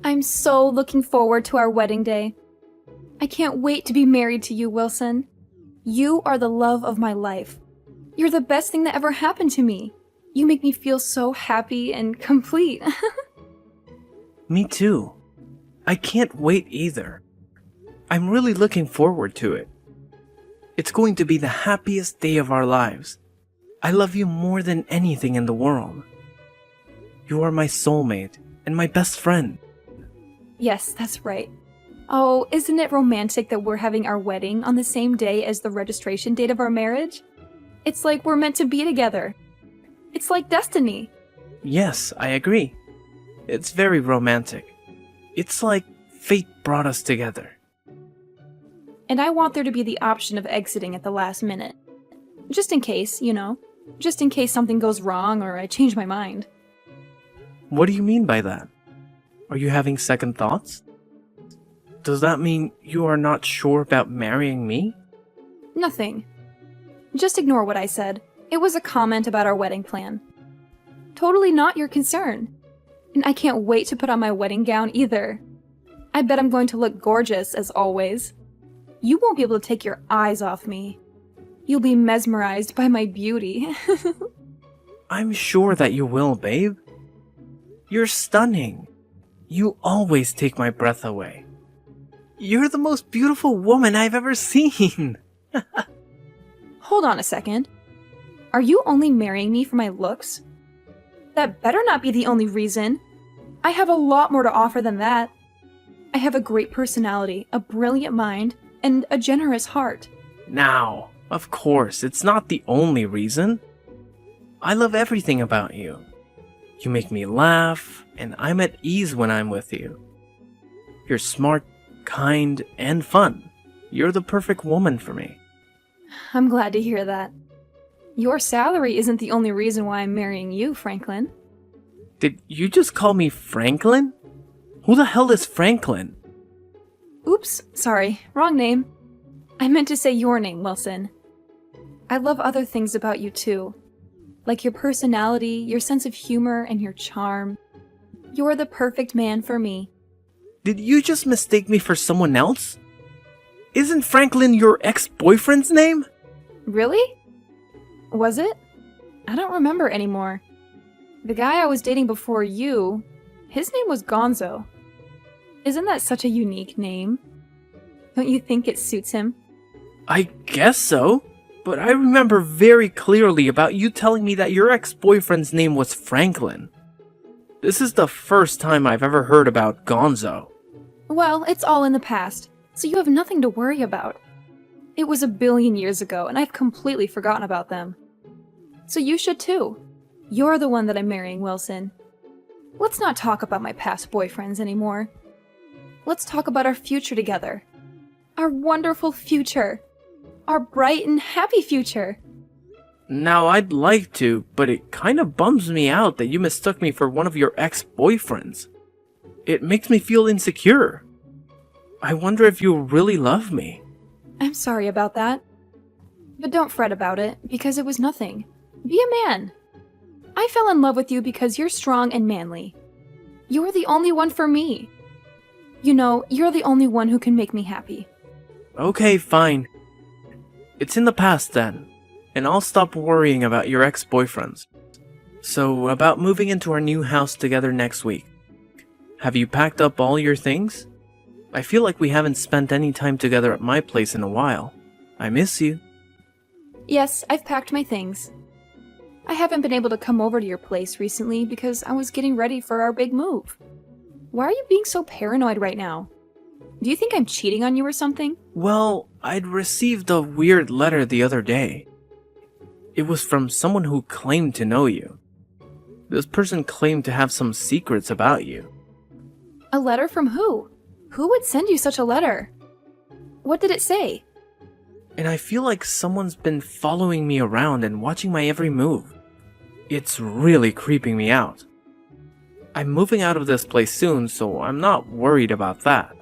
I'm so looking forward to our wedding day. I can't wait to be married to you, Wilson. You are the love of my life. You're the best thing that ever happened to me. You make me feel so happy and complete. Me too. I can't wait either. I'm really looking forward to it. It's going to be the happiest day of our lives. I love you more than anything in the world. You are my soulmate and my best friend. Yes, that's right. Oh, isn't it romantic that we're having our wedding on the same day as the registration date of our marriage? It's like we're meant to be together. It's like destiny. Yes, I agree. It's very romantic. It's like fate brought us together. And I want there to be the option of exiting at the last minute. Just in case, you know. Just in case something goes wrong or I change my mind. What do you mean by that? Are you having second thoughts? Does that mean you are not sure about marrying me? Nothing. Just ignore what I said. It was a comment about our wedding plan. Totally not your concern. And I can't wait to put on my wedding gown either. I bet I'm going to look gorgeous, as always. You won't be able to take your eyes off me. You'll be mesmerized by my beauty. I'm sure that you will, babe. You're stunning. You always take my breath away. You're the most beautiful woman I've ever seen. Hold on a second. Are you only marrying me for my looks? That better not be the only reason. I have a lot more to offer than that. I have a great personality, a brilliant mind, and a generous heart. Now, of course, it's not the only reason. I love everything about you. You make me laugh, and I'm at ease when I'm with you. You're smart, kind, and fun. You're the perfect woman for me. I'm glad to hear that. Your salary isn't the only reason why I'm marrying you, Franklin. Did you just call me Franklin? Who the hell is Franklin? Oops, sorry, wrong name. I meant to say your name, Wilson. I love other things about you too. Like your personality, your sense of humor, and your charm. You're the perfect man for me. Did you just mistake me for someone else? Isn't Franklin your ex-boyfriend's name? Really? Was it? I don't remember anymore. The guy I was dating before you, his name was Gonzo. Isn't that such a unique name? Don't you think it suits him? I guess so, but I remember very clearly about you telling me that your ex-boyfriend's name was Franklin. This is the first time I've ever heard about Gonzo. Well, it's all in the past, so you have nothing to worry about. It was 1 billion years ago, and I've completely forgotten about them. So you should too. You're the one that I'm marrying, Wilson. Let's not talk about my past boyfriends anymore. Let's talk about our future together. Our wonderful future. Our bright and happy future. Now, I'd like to, but it kind of bums me out that you mistook me for one of your ex-boyfriends. It makes me feel insecure. I wonder if you really love me. I'm sorry about that. But don't fret about it, because it was nothing. Be a man. I fell in love with you because you're strong and manly. You're the only one for me. You know, you're the only one who can make me happy. Okay, fine. It's in the past then, and I'll stop worrying about your ex-boyfriends. So, about moving into our new house together next week. Have you packed up all your things? I feel like we haven't spent any time together at my place in a while. I miss you. Yes, I've packed my things. I haven't been able to come over to your place recently because I was getting ready for our big move. Why are you being so paranoid right now? Do you think I'm cheating on you or something? Well, I'd received a weird letter the other day. It was from someone who claimed to know you. This person claimed to have some secrets about you. A letter from who? Who would send you such a letter? What did it say? And I feel like someone's been following me around and watching my every move. It's really creeping me out. I'm moving out of this place soon, so I'm not worried about that.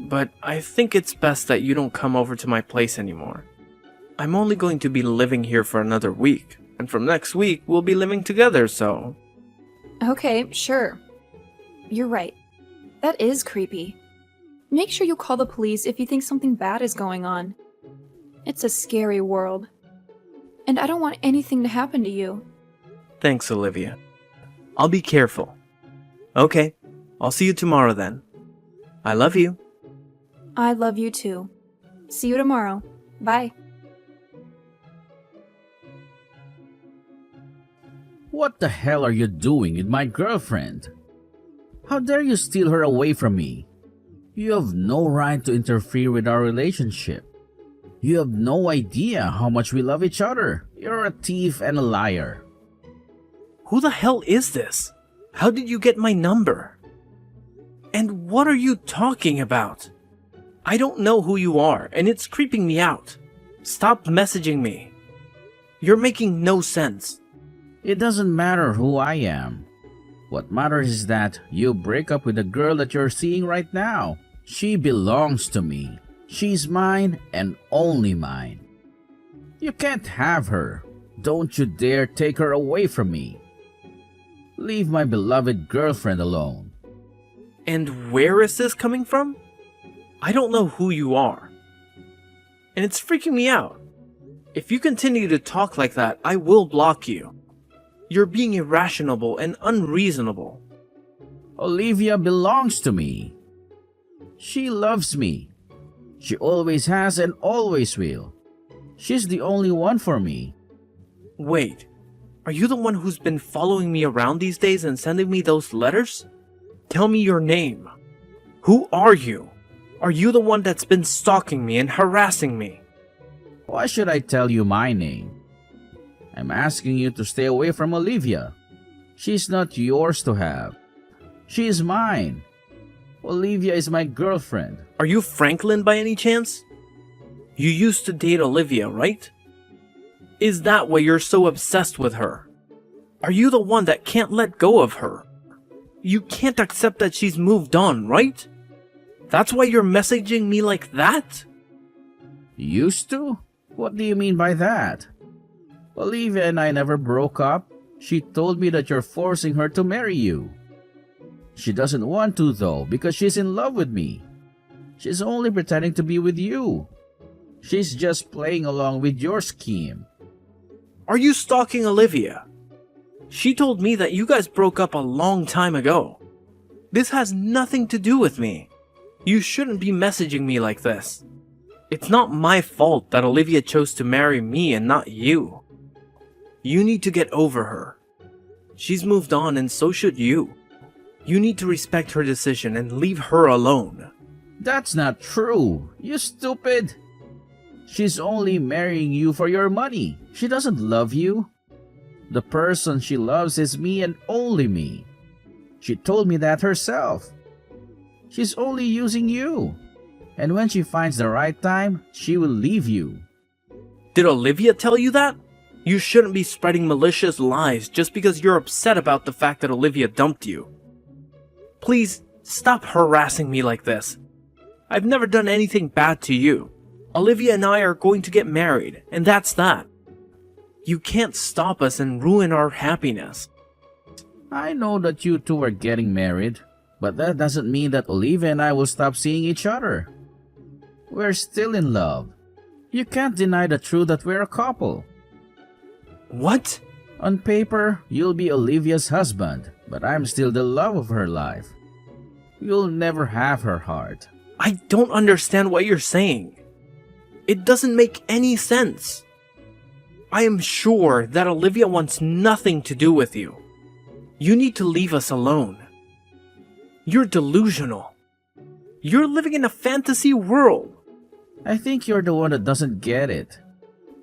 But I think it's best that you don't come over to my place anymore. I'm only going to be living here for another week, and from next week we'll be living together, so... Okay, sure. You're right. That is creepy. Make sure you call the police if you think something bad is going on. It's a scary world. And I don't want anything to happen to you. Thanks, Olivia. I'll be careful. Okay, I'll see you tomorrow then. I love you. I love you too. See you tomorrow. Bye. What the hell are you doing with my girlfriend? How dare you steal her away from me? You have no right to interfere with our relationship. You have no idea how much we love each other. You're a thief and a liar. Who the hell is this? How did you get my number? And what are you talking about? I don't know who you are, and it's creeping me out. Stop messaging me. You're making no sense. It doesn't matter who I am. What matters is that you break up with the girl that you're seeing right now. She belongs to me. She's mine and only mine. You can't have her. Don't you dare take her away from me. Leave my beloved girlfriend alone. And where is this coming from? I don't know who you are. And it's freaking me out. If you continue to talk like that, I will block you. You're being irrational and unreasonable. Olivia belongs to me. She loves me. She always has and always will. She's the only one for me. Wait, are you the one who's been following me around these days and sending me those letters? Tell me your name. Who are you? Are you the one that's been stalking me and harassing me? Why should I tell you my name? I'm asking you to stay away from Olivia. She's not yours to have. She is mine. Olivia is my girlfriend. Are you Franklin by any chance? You used to date Olivia, right? Is that why you're so obsessed with her? Are you the one that can't let go of her? You can't accept that she's moved on, right? That's why you're messaging me like that? Used to? What do you mean by that? Olivia and I never broke up. She told me that you're forcing her to marry you. She doesn't want to though because she's in love with me. She's only pretending to be with you. She's just playing along with your scheme. Are you stalking Olivia? She told me that you guys broke up a long time ago. This has nothing to do with me. You shouldn't be messaging me like this. It's not my fault that Olivia chose to marry me and not you. You need to get over her. She's moved on and so should you. You need to respect her decision and leave her alone. That's not true, you stupid. She's only marrying you for your money. She doesn't love you. The person she loves is me and only me. She told me that herself. She's only using you. And when she finds the right time, she will leave you. Did Olivia tell you that? You shouldn't be spreading malicious lies just because you're upset about the fact that Olivia dumped you. Please, stop harassing me like this. I've never done anything bad to you. Olivia and I are going to get married, and that's that. You can't stop us and ruin our happiness. I know that you two are getting married, but that doesn't mean that Olivia and I will stop seeing each other. We're still in love. You can't deny the truth that we're a couple. What? On paper, you'll be Olivia's husband, but I'm still the love of her life. You'll never have her heart. I don't understand what you're saying. It doesn't make any sense. I am sure that Olivia wants nothing to do with you. You need to leave us alone. You're delusional. You're living in a fantasy world. I think you're the one that doesn't get it.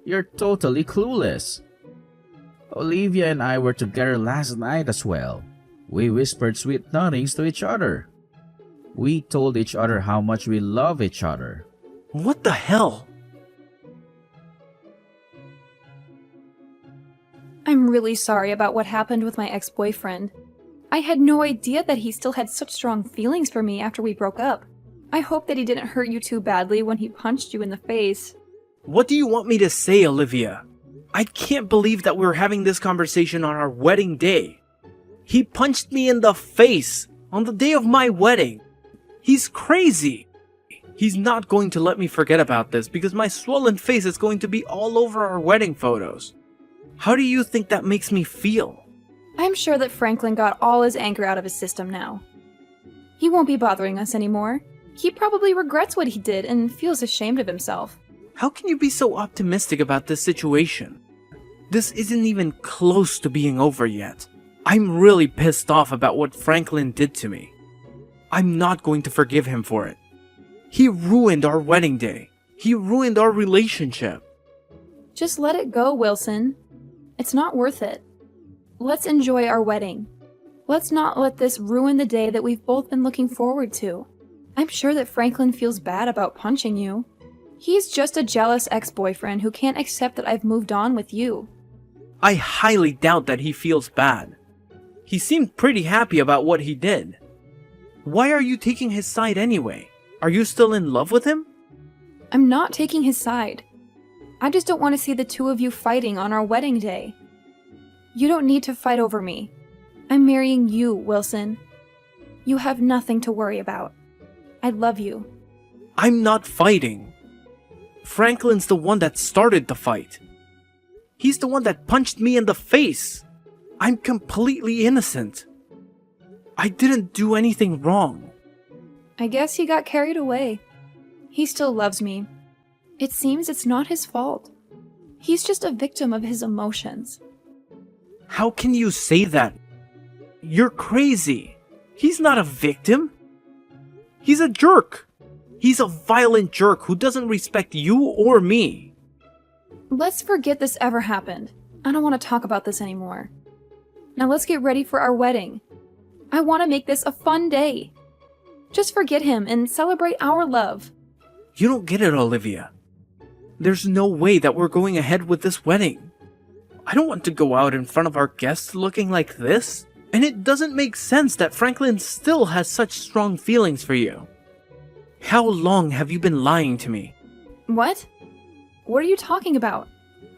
You're totally clueless. Olivia and I were together last night as well. We whispered sweet nothings to each other. We told each other how much we love each other. What the hell? I'm really sorry about what happened with my ex-boyfriend. I had no idea that he still had such strong feelings for me after we broke up. I hope that he didn't hurt you too badly when he punched you in the face. What do you want me to say, Olivia? I can't believe that we're having this conversation on our wedding day. He punched me in the face on the day of my wedding. He's crazy! He's not going to let me forget about this because my swollen face is going to be all over our wedding photos. How do you think that makes me feel? I'm sure that Franklin got all his anger out of his system now. He won't be bothering us anymore. He probably regrets what he did and feels ashamed of himself. How can you be so optimistic about this situation? This isn't even close to being over yet. I'm really pissed off about what Franklin did to me. I'm not going to forgive him for it. He ruined our wedding day. He ruined our relationship. Just let it go, Wilson. It's not worth it. Let's enjoy our wedding. Let's not let this ruin the day that we've both been looking forward to. I'm sure that Franklin feels bad about punching you. He's just a jealous ex-boyfriend who can't accept that I've moved on with you. I highly doubt that he feels bad. He seemed pretty happy about what he did. Why are you taking his side anyway? Are you still in love with him? I'm not taking his side. I just don't want to see the two of you fighting on our wedding day. You don't need to fight over me. I'm marrying you, Wilson. You have nothing to worry about. I love you. I'm not fighting. Franklin's the one that started the fight. He's the one that punched me in the face. I'm completely innocent. I didn't do anything wrong. I guess he got carried away. He still loves me. It seems it's not his fault. He's just a victim of his emotions. How can you say that? You're crazy. He's not a victim. He's a jerk. He's a violent jerk who doesn't respect you or me. Let's forget this ever happened. I don't want to talk about this anymore. Now let's get ready for our wedding. I want to make this a fun day. Just forget him and celebrate our love. You don't get it, Olivia. There's no way that we're going ahead with this wedding. I don't want to go out in front of our guests looking like this. And it doesn't make sense that Franklin still has such strong feelings for you. How long have you been lying to me? What? What are you talking about?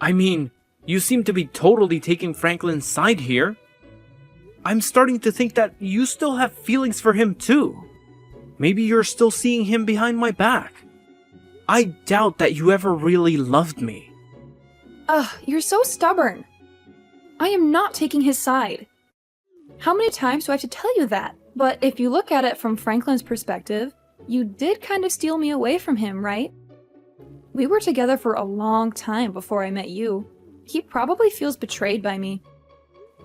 I mean, you seem to be totally taking Franklin's side here. I'm starting to think that you still have feelings for him too. Maybe you're still seeing him behind my back. I doubt that you ever really loved me. Ugh, you're so stubborn. I am not taking his side. How many times do I have to tell you that? But if you look at it from Franklin's perspective, you did kind of steal me away from him, right? We were together for a long time before I met you. He probably feels betrayed by me.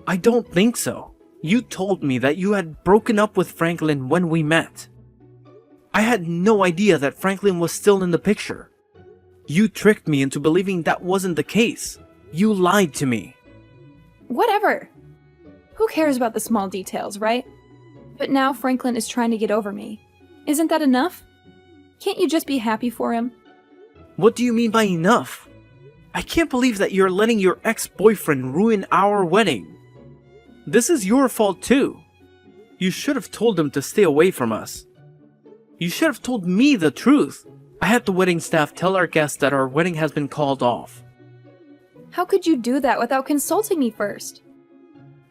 I don't think so. You told me that you had broken up with Franklin when we met. I had no idea that Franklin was still in the picture. You tricked me into believing that wasn't the case. You lied to me. Whatever. Who cares about the small details, right? But now Franklin is trying to get over me. Isn't that enough? Can't you just be happy for him? What do you mean by enough? I can't believe that you're letting your ex-boyfriend ruin our wedding. This is your fault too. You should have told him to stay away from us. You should have told me the truth. I had the wedding staff tell our guests that our wedding has been called off. How could you do that without consulting me first?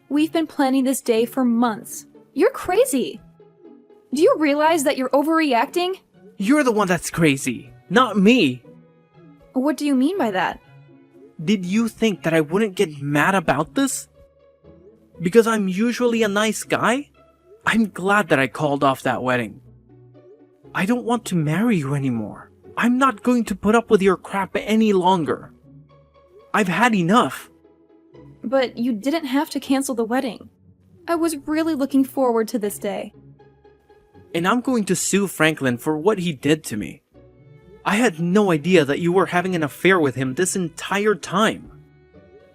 We've been planning this day for months. You're crazy. Do you realize that you're overreacting? You're the one that's crazy, not me. What do you mean by that? Did you think that I wouldn't get mad about this? Because I'm usually a nice guy? I'm glad that I called off that wedding. I don't want to marry you anymore. I'm not going to put up with your crap any longer. I've had enough. But you didn't have to cancel the wedding. I was really looking forward to this day. And I'm going to sue Franklin for what he did to me. I had no idea that you were having an affair with him this entire time.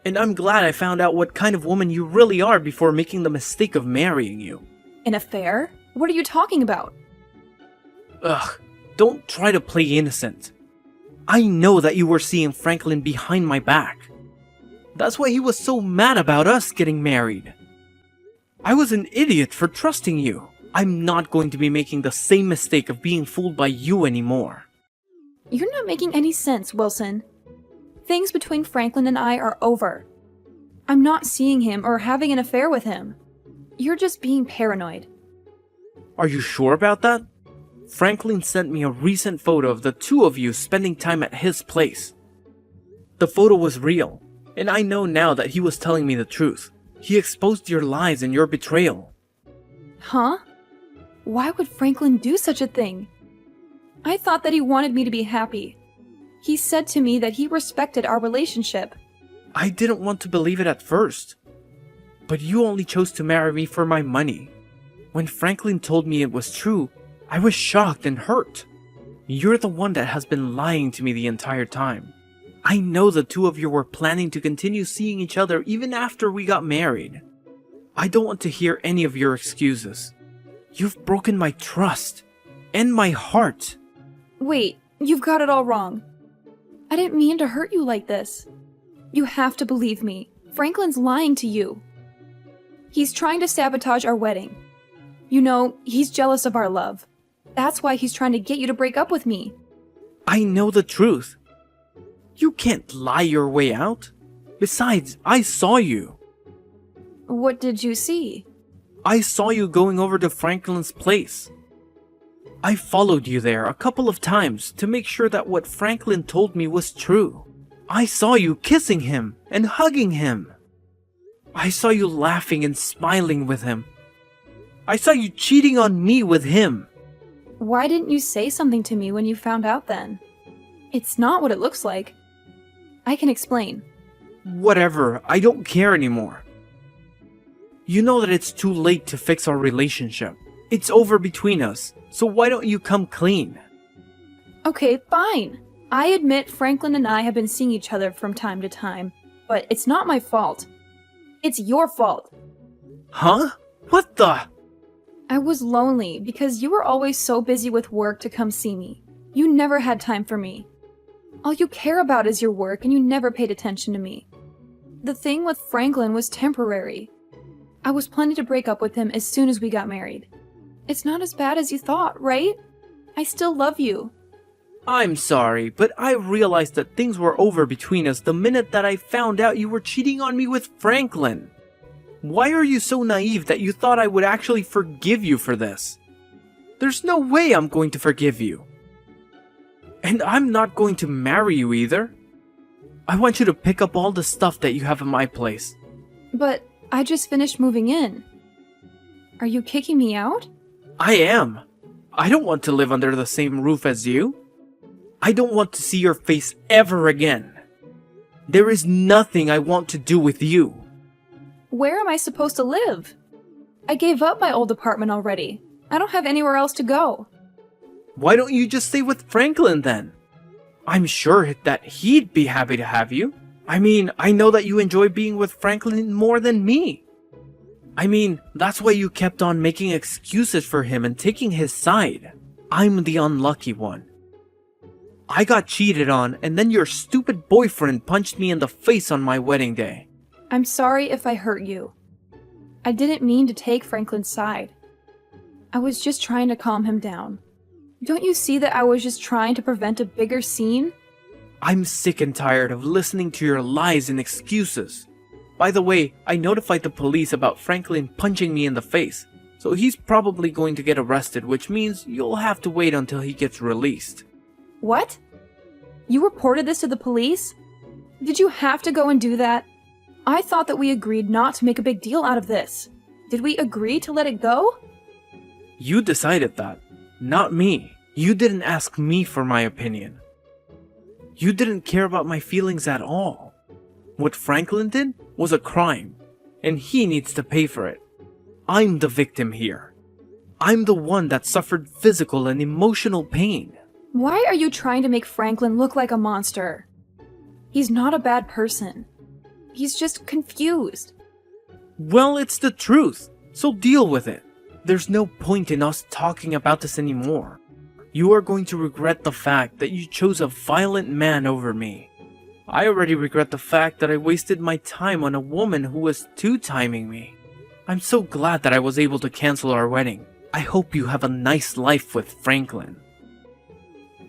And I'm glad I found out what kind of woman you really are before making the mistake of marrying you. An affair? What are you talking about? Ugh, don't try to play innocent. I know that you were seeing Franklin behind my back. That's why he was so mad about us getting married. I was an idiot for trusting you. I'm not going to be making the same mistake of being fooled by you anymore. You're not making any sense, Wilson. Things between Franklin and I are over. I'm not seeing him or having an affair with him. You're just being paranoid. Are you sure about that? Franklin sent me a recent photo of the two of you spending time at his place. The photo was real, and I know now that he was telling me the truth. He exposed your lies and your betrayal. Huh? Why would Franklin do such a thing? I thought that he wanted me to be happy. He said to me that he respected our relationship. I didn't want to believe it at first. But you only chose to marry me for my money. When Franklin told me it was true, I was shocked and hurt. You're the one that has been lying to me the entire time. I know the two of you were planning to continue seeing each other even after we got married. I don't want to hear any of your excuses. You've broken my trust and my heart. Wait, you've got it all wrong. I didn't mean to hurt you like this. You have to believe me. Franklin's lying to you. He's trying to sabotage our wedding. You know, he's jealous of our love. That's why he's trying to get you to break up with me. I know the truth. You can't lie your way out. Besides, I saw you. What did you see? I saw you going over to Franklin's place. I followed you there a couple of times to make sure that what Franklin told me was true. I saw you kissing him and hugging him. I saw you laughing and smiling with him. I saw you cheating on me with him. Why didn't you say something to me when you found out then? It's not what it looks like. I can explain. Whatever, I don't care anymore. You know that it's too late to fix our relationship. It's over between us, so why don't you come clean? Okay, fine. I admit Franklin and I have been seeing each other from time to time, but it's not my fault. It's your fault. Huh? What the? I was lonely because you were always so busy with work to come see me. You never had time for me. All you care about is your work and you never paid attention to me. The thing with Franklin was temporary. I was planning to break up with him as soon as we got married. It's not as bad as you thought, right? I still love you. I'm sorry, but I realized that things were over between us the minute that I found out you were cheating on me with Franklin. Why are you so naive that you thought I would actually forgive you for this? There's no way I'm going to forgive you. And I'm not going to marry you either. I want you to pick up all the stuff that you have in my place. But I just finished moving in. Are you kicking me out? I am. I don't want to live under the same roof as you. I don't want to see your face ever again. There is nothing I want to do with you. Where am I supposed to live? I gave up my old apartment already. I don't have anywhere else to go. Why don't you just stay with Franklin then? I'm sure that he'd be happy to have you. I mean, I know that you enjoy being with Franklin more than me. I mean, that's why you kept on making excuses for him and taking his side. I'm the unlucky one. I got cheated on, and then your stupid boyfriend punched me in the face on my wedding day. I'm sorry if I hurt you. I didn't mean to take Franklin's side. I was just trying to calm him down. Don't you see that I was just trying to prevent a bigger scene? I'm sick and tired of listening to your lies and excuses. By the way, I notified the police about Franklin punching me in the face, so he's probably going to get arrested, which means you'll have to wait until he gets released. What? You reported this to the police? Did you have to go and do that? I thought that we agreed not to make a big deal out of this. Did we agree to let it go? You decided that, not me. You didn't ask me for my opinion. You didn't care about my feelings at all. What Franklin did was a crime, and he needs to pay for it. I'm the victim here. I'm the one that suffered physical and emotional pain. Why are you trying to make Franklin look like a monster? He's not a bad person. He's just confused. Well, it's the truth, so deal with it. There's no point in us talking about this anymore. You are going to regret the fact that you chose a violent man over me. I already regret the fact that I wasted my time on a woman who was two-timing me. I'm so glad that I was able to cancel our wedding. I hope you have a nice life with Franklin.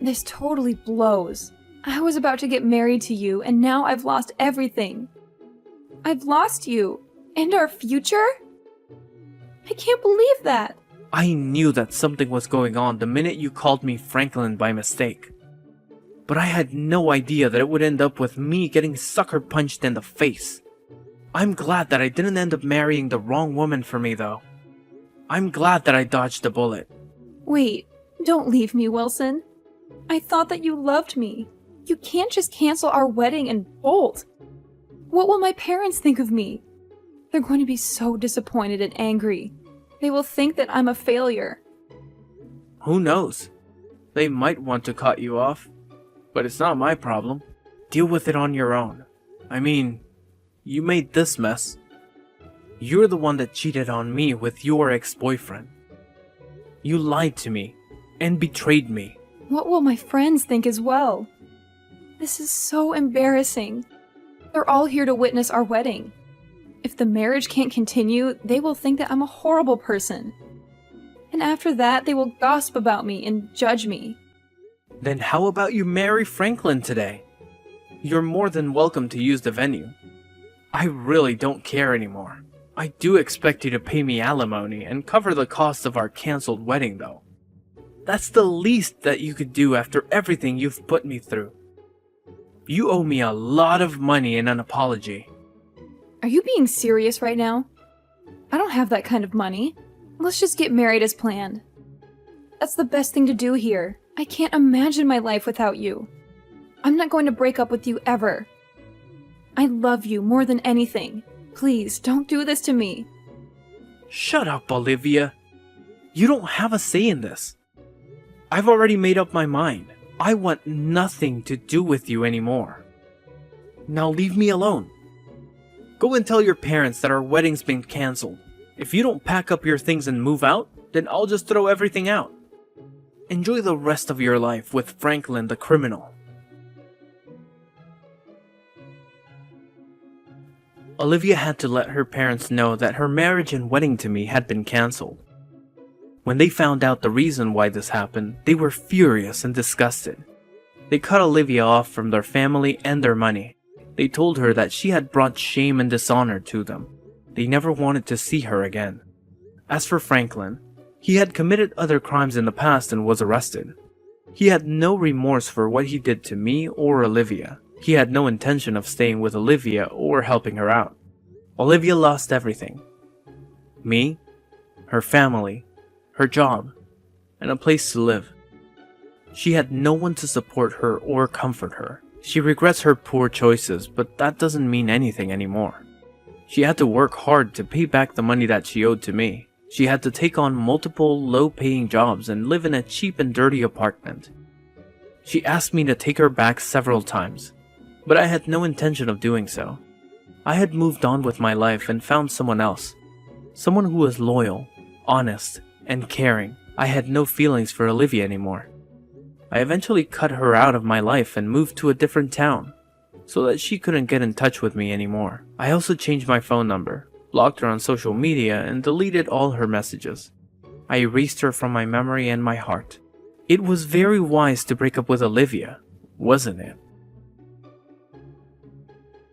This totally blows. I was about to get married to you, and now I've lost everything. I've lost you. And our future? I can't believe that. I knew that something was going on the minute you called me Franklin by mistake. But I had no idea that it would end up with me getting sucker punched in the face. I'm glad that I didn't end up marrying the wrong woman for me, though. I'm glad that I dodged a bullet. Wait, don't leave me, Wilson. I thought that you loved me. You can't just cancel our wedding and bolt. What will my parents think of me? They're going to be so disappointed and angry. They will think that I'm a failure. Who knows? They might want to cut you off. But it's not my problem. Deal with it on your own. I mean, you made this mess. You're the one that cheated on me with your ex-boyfriend. You lied to me and betrayed me. What will my friends think as well? This is so embarrassing. They're all here to witness our wedding. If the marriage can't continue, they will think that I'm a horrible person. And after that, they will gossip about me and judge me. Then how about you marry Franklin today? You're more than welcome to use the venue. I really don't care anymore. I do expect you to pay me alimony and cover the cost of our cancelled wedding, though. That's the least that you could do after everything you've put me through. You owe me a lot of money and an apology. Are you being serious right now? I don't have that kind of money. Let's just get married as planned. That's the best thing to do here. I can't imagine my life without you. I'm not going to break up with you ever. I love you more than anything. Please, don't do this to me. Shut up, Olivia. You don't have a say in this. I've already made up my mind. I want nothing to do with you anymore. Now leave me alone. Go and tell your parents that our wedding's been cancelled. If you don't pack up your things and move out, then I'll just throw everything out. Enjoy the rest of your life with Franklin the criminal. Olivia had to let her parents know that her marriage and wedding to me had been cancelled. When they found out the reason why this happened, they were furious and disgusted. They cut Olivia off from their family and their money. They told her that she had brought shame and dishonor to them. They never wanted to see her again. As for Franklin, he had committed other crimes in the past and was arrested. He had no remorse for what he did to me or Olivia. He had no intention of staying with Olivia or helping her out. Olivia lost everything. Me, her family, her job, and a place to live. She had no one to support her or comfort her. She regrets her poor choices, but that doesn't mean anything anymore. She had to work hard to pay back the money that she owed to me. She had to take on multiple low-paying jobs and live in a cheap and dirty apartment. She asked me to take her back several times, but I had no intention of doing so. I had moved on with my life and found someone else. Someone who was loyal, honest, and caring. I had no feelings for Olivia anymore. I eventually cut her out of my life and moved to a different town, so that she couldn't get in touch with me anymore. I also changed my phone number, blocked her on social media, and deleted all her messages. I erased her from my memory and my heart. It was very wise to break up with Olivia, wasn't it?